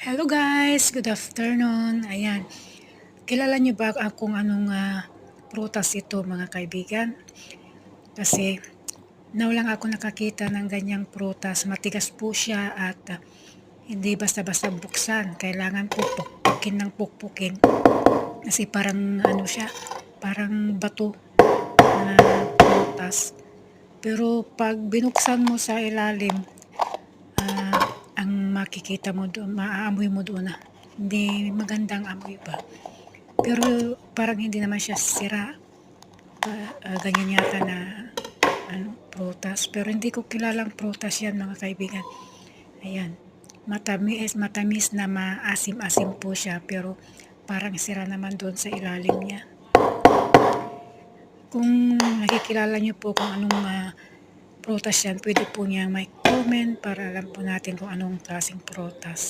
Hello guys, good afternoon. Ayan, kilala niyo ba kung anong prutas ito mga kaibigan? Kasi now lang ako nakakita ng ganyang prutas. Matigas po siya at hindi basta-basta buksan. Kailangan po pukpukin ng pukpukin. Kasi parang ano siya, parang bato na prutas. Pero pag binuksan mo sa ilalim, ang makikita mo doon, maaamoy mo doon na hindi magandang amoy ba. Pero parang hindi naman siya sira. Ganyan yata na prutas. Pero hindi ko kilalang prutas yan mga kaibigan. Ayan. Matamis na maasim-asim po siya. Pero parang sira naman doon sa ilalim niya. Kung nakikilala niyo po kung anong prutas yan, pwede po niya may comment para alam po natin kung anong klaseng prutas.